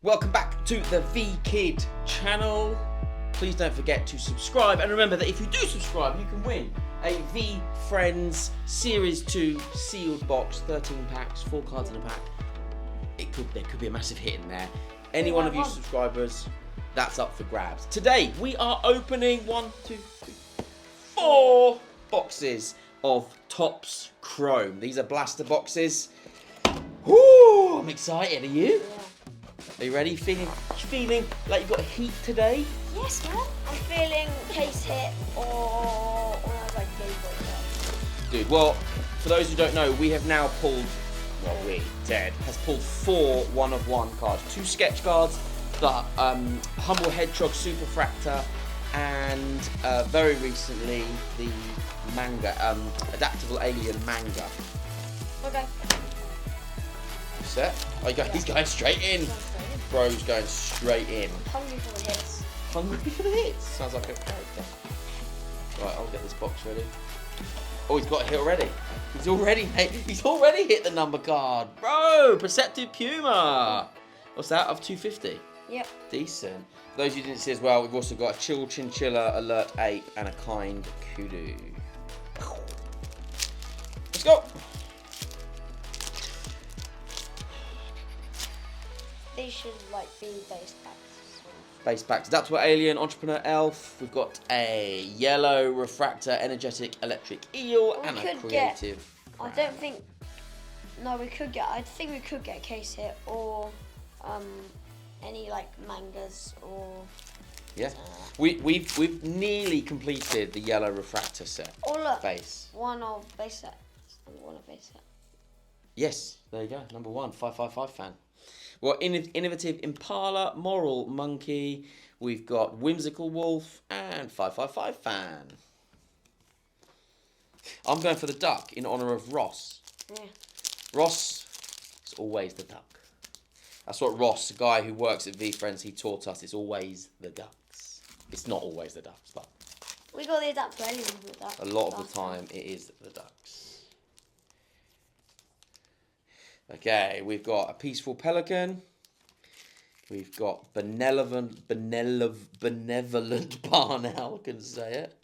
Welcome back to the VeeKid channel. Please don't forget to subscribe, and remember that if you do subscribe, you can win a V Friends Series 2 sealed box, 13 packs, 4 cards in a pack. There could be a massive hit in there. Any one of you subscribers, that's up for grabs. Today we are opening 4 boxes of Topps Chrome. These are blaster boxes. Woo! I'm excited. Are you? Yeah. Are you ready? Feeling like you've got heat today? Yes, man. I'm feeling case hit or when I was like Game Boy. Dude, well, for those who don't know, we have now pulled, Ted has pulled 4 1-of-1 cards. 2 sketch cards, the Humble Hedgehog Superfractor, and very recently the manga, Adaptable Alien manga. Okay. Set? Oh, he's going straight in. Bro's going straight in. Hungry for the hits. Hungry for the hits. Sounds like a character. Right, I'll get this box ready. Oh, he's got a hit already. He's already hit the number card. Bro, Perceptive Puma. What's that? Of 250? Yep. Decent. For those who didn't see as well, we've also got a Chill Chinchilla, Alert Ape, and a Kind Kudu. Let's go. These should like be base packs. Base packs. Adaptable Alien, Entrepreneur Elf. We've got a Yellow Refractor, Energetic Electric Eel, and a Creative. I don't think. No, we could get. I think we could get case hit or any like mangas or. Yeah. We've nearly completed the Yellow Refractor set. Oh look. Base. One of base set. One of base set. Yes, there you go. Number 1, 555 fan. Well, Innovative Impala, Moral Monkey. We've got Whimsical Wolf and 555 fan. I'm going for the duck in honour of Ross. Yeah. Ross is always the duck. That's what Ross, the guy who works at V Friends, he taught us. It's always the ducks. It's not always the ducks, but We got the adaptable alien with that. a lot of the time it is the ducks. Okay, we've got a Peaceful Pelican. We've got Benevolent Barn Owl, can say it.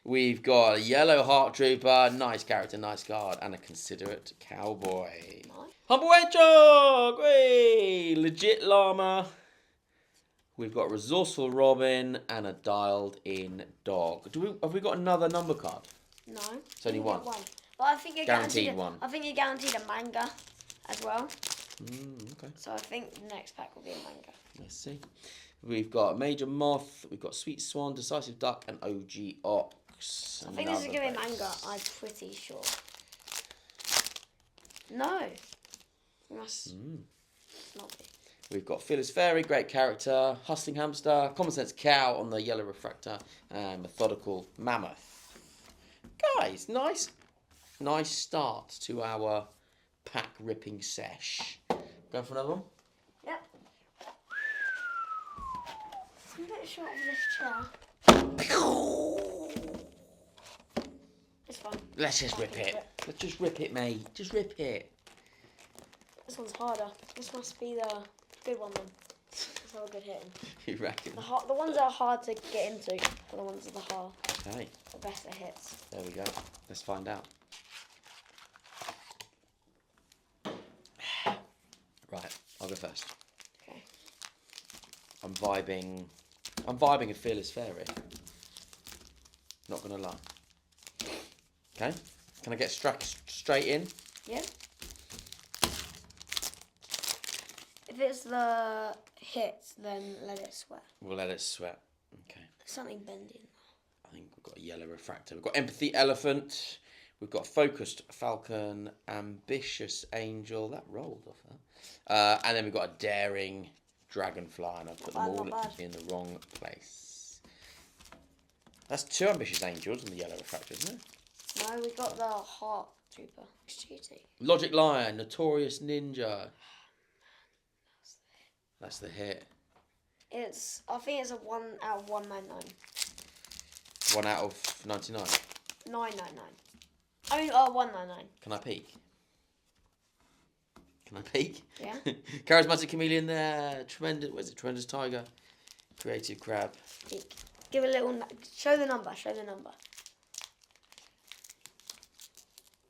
We've got a Yellow Heart Trooper, nice character, nice card, and a Considerate Cowboy. Nice. Humble Hedgehog, way! Legit Llama. We've got Resourceful Robin and a Dialed In Dog. Have we got another number card? No. It's only one. But I think you're Guaranteed one. I think you're guaranteed a manga as well. Okay. So I think the next pack will be a manga. Let's see. We've got Major Moth, we've got Sweet Swan, Decisive Duck, and OG Ox. I think this is going to be a manga, I'm pretty sure. No. It must not be. We've got Fearless Fairy, great character, Hustling Hamster, Common Sense Cow on the Yellow Refractor, and Methodical Mammoth. Guys, nice start to our pack ripping sesh. Going for another one? Yep. I'm a bit short of this chair. It's fun. Let's just rip it. Let's just rip it, mate. Just rip it. This one's harder. This must be the good one then. It's all good hitting. You reckon? The ones that are hard to get into are the ones that are hard. Okay. The better hits. There we go. Let's find out. Right, I'll go first. Okay. I'm vibing a Fearless Fairy. Not gonna lie. Okay. Can I get straight in? Yeah. If it's the hits, then let it sweat. We'll let it sweat. Okay. Something bendy. I think we've got a Yellow Refractor. We've got Empathy Elephant. We've got Focused Falcon, Ambitious Angel. That rolled off that. And then we've got a Daring Dragonfly, and I've put them all in the wrong place. That's 2 Ambitious Angels on the Yellow Refractor, isn't it? No, we got the Heart Trooper. It's cheating. Logic Lion, Notorious Ninja. That's the hit. I think it's a 1 out of 199. 1 out of 99. 999. I mean, 199. Can I peek? Can I peek? Yeah. Charismatic chameleon there. Tremendous. What is it? Tremendous tiger. Creative crab. Peek. Give a little. Show the number. Show the number.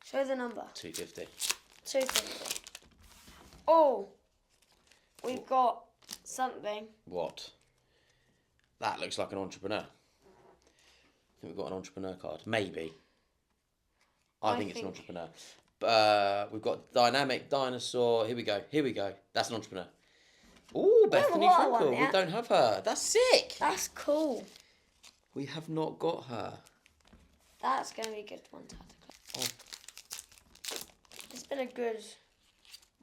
Show the number. 250. 250. Oh, we've got something. What? That looks like an entrepreneur. I think we've got an entrepreneur card. Maybe. I think it's an entrepreneur. We've got dynamic dinosaur. Here we go. Here we go. That's an entrepreneur. Ooh, Bethany Frickle. We don't have her. That's sick. That's cool. We have not got her. That's going to be a good one to have to collect. Oh. It's been a good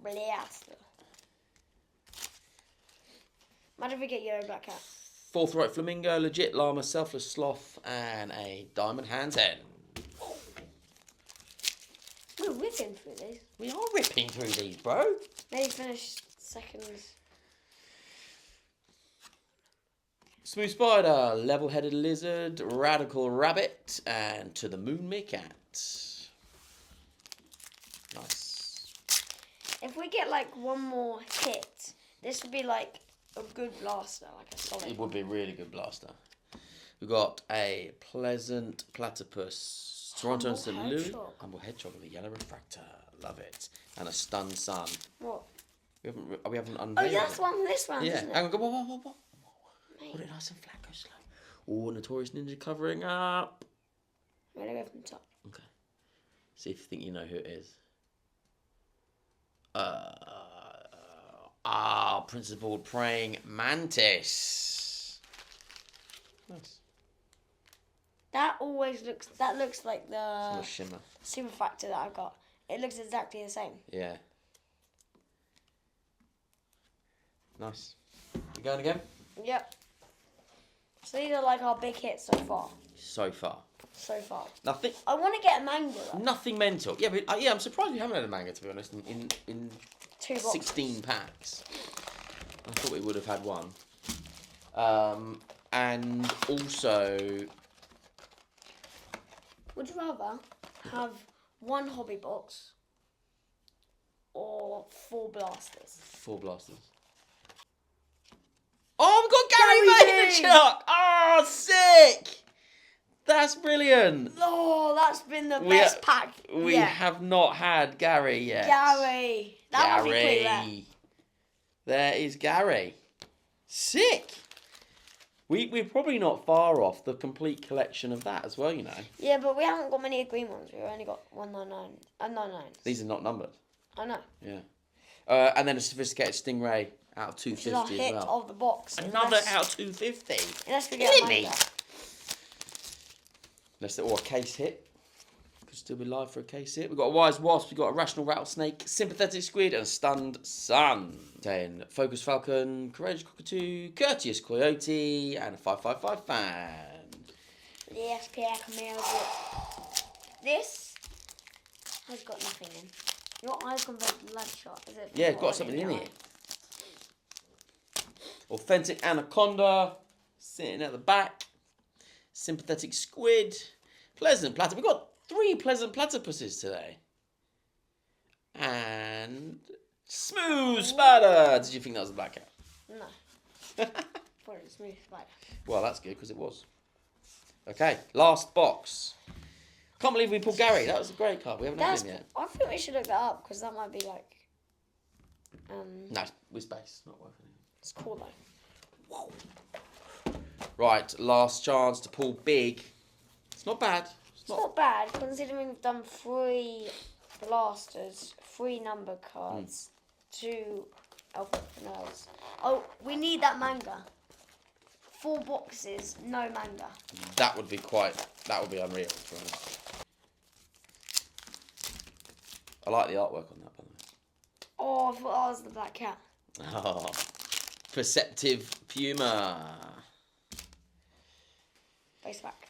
blaster. Imagine if we get yellow black cat. Forthright flamingo, legit llama, selfless sloth, and a diamond hands hen. We're whipping through these. We are ripping through these, bro. Maybe finish seconds. Smooth spider, level-headed lizard, radical rabbit, and to the moon meerkat. Nice. If we get like one more hit, this would be like a good blaster, like a solid. It would be a really good blaster. We've got a pleasant platypus, Toronto and St. Louis. Humble hedgehog with a yellow refractor. Love it. And a stunned sun. What? We haven't Oh, unveiled yeah, that's one from this round, yeah. isn't it? Hang on, go, whoa. Put it nice and flat, go slow. Oh, Notorious Ninja covering up. I'm going to go from the top. Okay. See if you think you know who it is. Principled Praying Mantis. Nice. That looks like the Little shimmer. super factor that I've got. It looks exactly the same. Yeah. Nice. You going again? Yep. So these are like our big hits so far. So far. Nothing. I want to get a manga though. Nothing mental. Yeah, but I'm surprised we haven't had a manga, to be honest, in 2 boxes. 16 packs. I thought we would have had one. And also... Would you rather have 1 hobby box or 4 blasters? 4 blasters. Oh, we've got Gary Vaynerchuk! Oh, sick! That's brilliant. Oh, that's been the best pack. We have not had Gary yet. Gary. That would be quick there. There is Gary. Sick. We're probably not far off the complete collection of that as well, you know. Yeah, but we haven't got many green ones. We've only got 199 and 99. These are not numbered. I know. Yeah. And then a sophisticated stingray out of 250 Which is our hit as well. of the box. Another out of 250. Unless we get a manga. Or a case hit. Could still be live for a case hit. We've got a wise wasp, we've got a rational rattlesnake, sympathetic squid, and a stunned sun. 10 focus falcon, courageous cockatoo, courteous coyote, and a 555 fan. Yes, Pierre Camille. This has got nothing in. Your eyes gone very bloodshot. Is it? Yeah, it's got something in it. Authentic anaconda, sitting at the back. Sympathetic squid. Pleasant platypus. We've got 3 pleasant platypuses today. And smooth spider. Did you think that was a black cat? No. Thought it was smooth spider. Well, that's good because it was. Okay, last box. Can't believe we pulled Gary. That was a great card. We haven't had him yet. I think we should look that up because that might be like. No, with space. Not worth anything. It's cool though. Whoa. Right, last chance to pull big. It's not bad. It's not bad considering we've done 3 blasters, 3 number cards, 2 entrepreneurs. Oh, we need that manga. 4 boxes, no manga. That would be unreal, to be honest. I like the artwork on that, by the way. Oh, I thought that was the black cat. Oh, perceptive puma. Face back.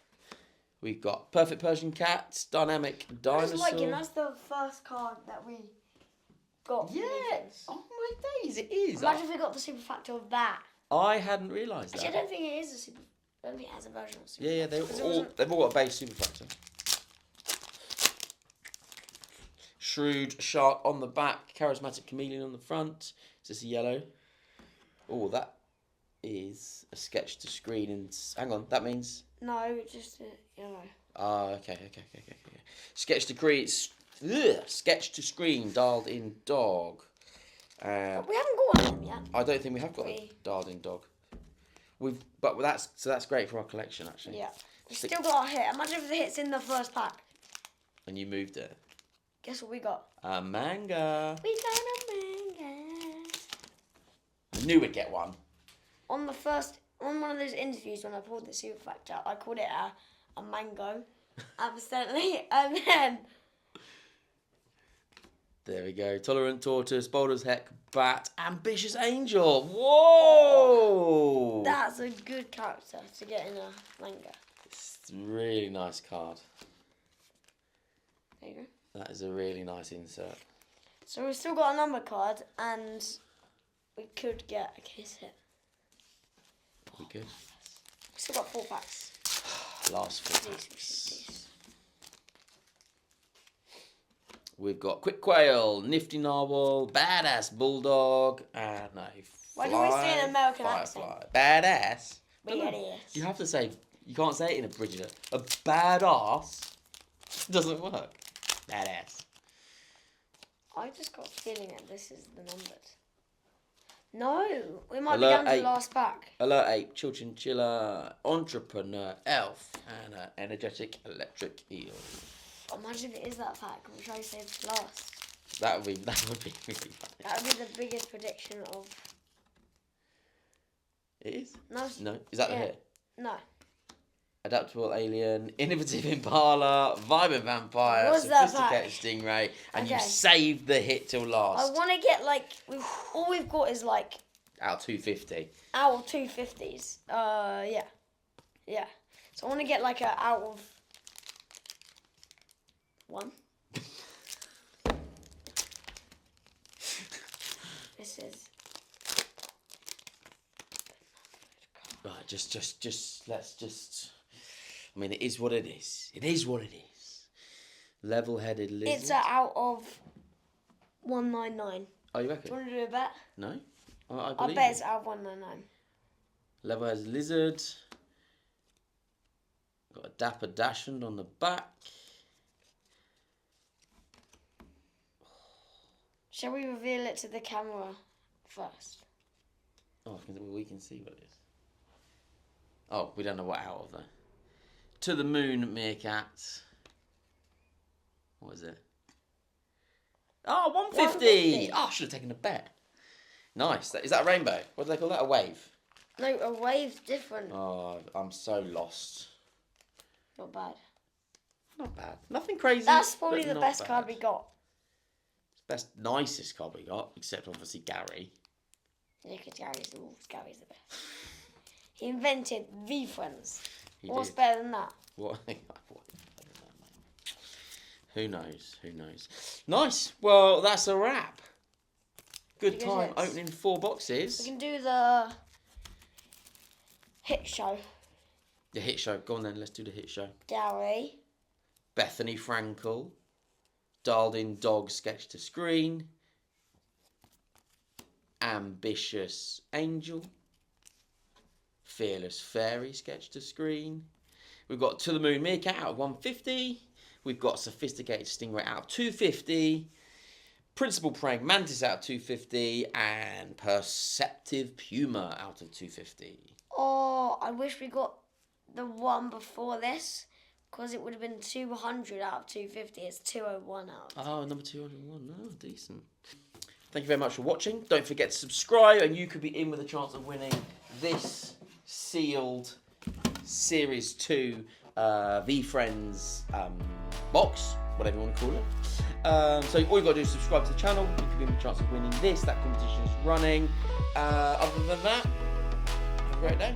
We've got perfect Persian cat, dynamic dinosaur. I just like it. That's the first card that we got. Yes. Oh my days, it is. Imagine if we got the super factor of that. I hadn't realised that. Actually, I don't think it is a super. I don't think it has a version of super. Yeah, they've all got a base super factor. Shrewd shark on the back. Charismatic chameleon on the front. Is this a yellow? Oh, that is a sketch to screen. And hang on, that means... No, just a yellow. Ah, okay. Sketch to screen. Sketch to screen. Dialed in dog. We haven't got one of them yet. I don't think we have got a dialed in dog. But that's great for our collection actually. Yeah. We still got our hit. Imagine if the hit's in the first pack. And you moved it. Guess what we got? A manga. We got a manga. I knew we'd get one. On one of those interviews when I pulled the super fact out, I called it a mango, accidentally, and then... There we go. Tolerant tortoise, bold as heck, bat, ambitious angel. Whoa! That's a good character to get in a manga. It's a really nice card. There you go. That is a really nice insert. So we've still got a number card, and we could get a case hit. We good. We've still got 4 packs. Last 4 packs. We've got Quick Quail, Nifty Narwhal, Badass Bulldog, and Why do we say an American accent? Badass? Badass. You have to say, you can't say it in a British. A badass doesn't work. Badass. I just got a feeling that this is the numbers. No, we might Alert be down to 8. the last pack. Alert 8, Chill Chinchilla, Entrepreneur, Elf, and an Energetic Electric Eel. Imagine if it is that pack. We'll try to save it to last. That would be really funny. That would be the biggest prediction of... It is? No. No? Is that the hit? No. Adaptable Alien, Innovative Impala, Vibrant Vampire, What's that Sophisticated Stingray, and you Okay. saved the hit till I last. want to get all we've got is Out of 250. out of 250s. Yeah. So I want to get a out of 1. This is Right, let's I mean, it is what it is. It is what it is. Level-headed lizard. it's out of 199. Oh, you Do reckon? you want to do a bet? No? I I believe bet you. it's out of 199. Level-headed lizard. Got a Dapper Dachshund on the back. Shall we reveal it to the camera first? Oh, we can see what it is. Oh, we don't know what out of though. To the Moon Meerkat. What is it? Oh, 150! 150. Oh, I should have taken a bet. Nice. Is that a rainbow? What do they call that? A wave? No, a wave's different. Oh, I'm so lost. Not bad. Not bad. Nothing crazy. That's probably but the not best bad. card we got. Best, nicest card we got, except obviously Gary. Yeah, because Gary's the best. He invented VeeFriends. He What's did. better than that? What? Who knows? Who knows? Nice. Well, that's a wrap. Good Good time hits. opening 4 We boxes. can do the hit show. The hit show. Go on then. Let's do the hit show. Gary. Bethany Frankel. Dialed in dog sketch to screen. Ambitious Angel. Fearless Fairy sketch to screen. We've got To the Moon Meerkat out of 150. We've got Sophisticated Stingray out of 250. Principal Praying Mantis out of 250. And Perceptive Puma out of 250. Oh, I wish we got the one before this, because it would have been 200 out of 250. It's 201 out. Oh, number 201. Oh, decent. Thank you very much for watching. Don't forget to subscribe, and you could be in with a chance of winning this sealed Series 2 VeeFriends box, whatever you want to call it. So all you've got to do is subscribe to the channel. You could be in with a chance of winning this. That competition is running. Other than that, have a great day.